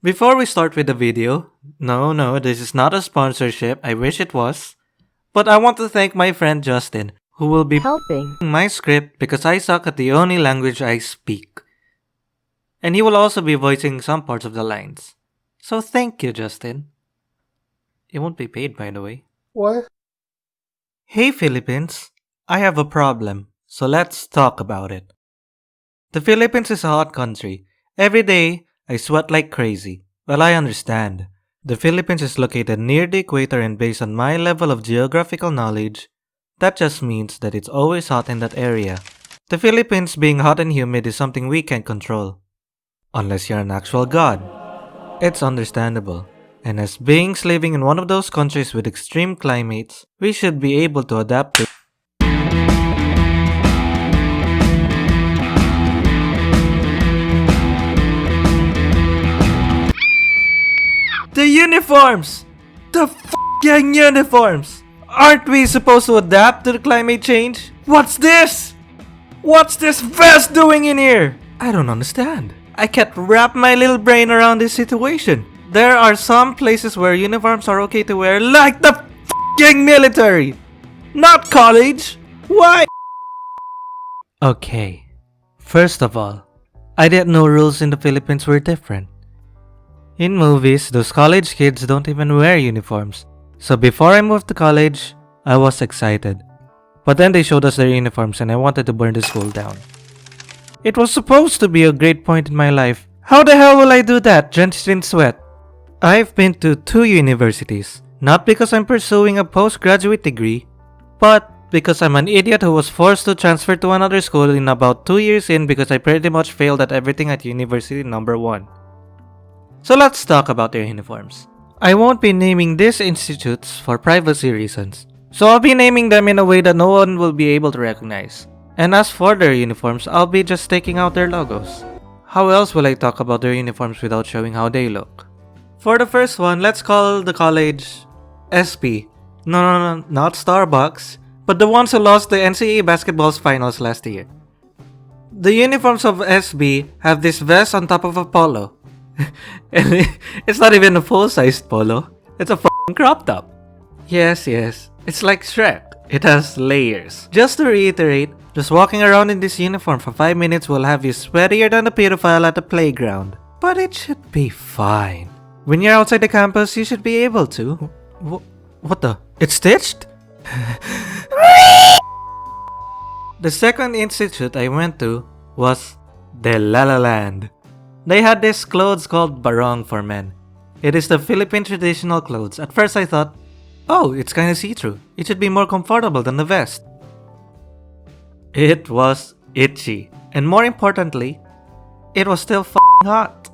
Before we start with the video, no, this is not a sponsorship, I wish it was. But I want to thank my friend Justin, who will be helping my script because I suck at the only language I speak. And he will also be voicing some parts of the lines. So thank you, Justin. It won't be paid, by the way. What? Hey Philippines, I have a problem, so let's talk about it. The Philippines is a hot country. Every day, I sweat like crazy. Well, I understand. The Philippines is located near the equator, and based on my level of geographical knowledge, that just means that it's always hot in that area. The Philippines being hot and humid is something we can't control. Unless you're an actual god. It's understandable. And as beings living in one of those countries with extreme climates, we should be able to adapt to the uniforms! The f***ing uniforms! Aren't we supposed to adapt to the climate change? What's this? What's this vest doing in here? I don't understand. I can't wrap my little brain around this situation. There are some places where uniforms are okay to wear, like the f***ing military! Not college! Why? Okay. First of all, I didn't know rules in the Philippines were different. In movies, those college kids don't even wear uniforms. So before I moved to college, I was excited. But then they showed us their uniforms and I wanted to burn the school down. It was supposed to be a great point in my life. How the hell will I do that, drenched in sweat? I've been to 2 universities. Not because I'm pursuing a postgraduate degree, but because I'm an idiot who was forced to transfer to another school in about 2 years in because I pretty much failed at everything at university number 1. So let's talk about their uniforms. I won't be naming these institutes for privacy reasons, so I'll be naming them in a way that no one will be able to recognize. And as for their uniforms, I'll be just taking out their logos. How else will I talk about their uniforms without showing how they look? For the first one, let's call the college SP. No, not Starbucks, but the ones who lost the NCAA basketball finals last year. The uniforms of SB have this vest on top of a polo. And it's not even a full-sized polo. It's a f***ing crop top. Yes, it's like Shrek. It has layers. Just to reiterate, just walking around in this uniform for 5 minutes will have you sweatier than a pedophile at the playground. But it should be fine. When you're outside the campus, you should be able to. What the? It's stitched? The second institute I went to was the La La Land. They had this clothes called barong for men. It is the Philippine traditional clothes. At first I thought, oh, it's kinda see-through. It should be more comfortable than the vest. It was itchy. And more importantly, it was still f***ing hot.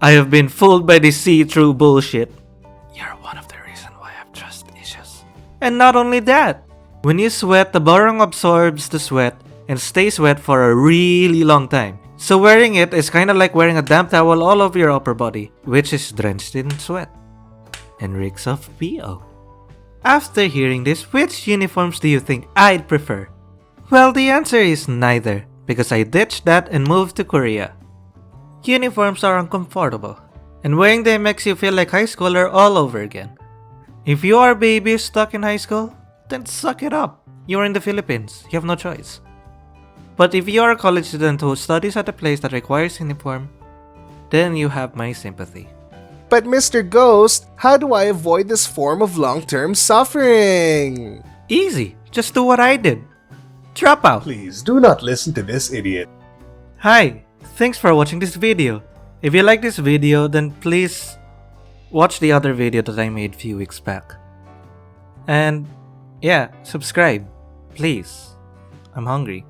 I have been fooled by this see-through bullshit. You're one of the reasons why I have trust issues. And not only that, when you sweat, the barong absorbs the sweat and stays wet for a really long time. So wearing it is kinda like wearing a damp towel all over your upper body, which is drenched in sweat and reeks of BO. After hearing this, which uniforms do you think I'd prefer? Well, the answer is neither, because I ditched that and moved to Korea. Uniforms are uncomfortable, and wearing them makes you feel like high schooler all over again. If you are a baby stuck in high school, then suck it up. You're in the Philippines, you have no choice. But if you are a college student who studies at a place that requires uniform, then you have my sympathy. But Mr. Ghost, how do I avoid this form of long-term suffering? Easy, just do what I did. Drop out. Please do not listen to this idiot. Hi, thanks for watching this video. If you like this video, then please watch the other video that I made a few weeks back. And yeah, subscribe, please. I'm hungry.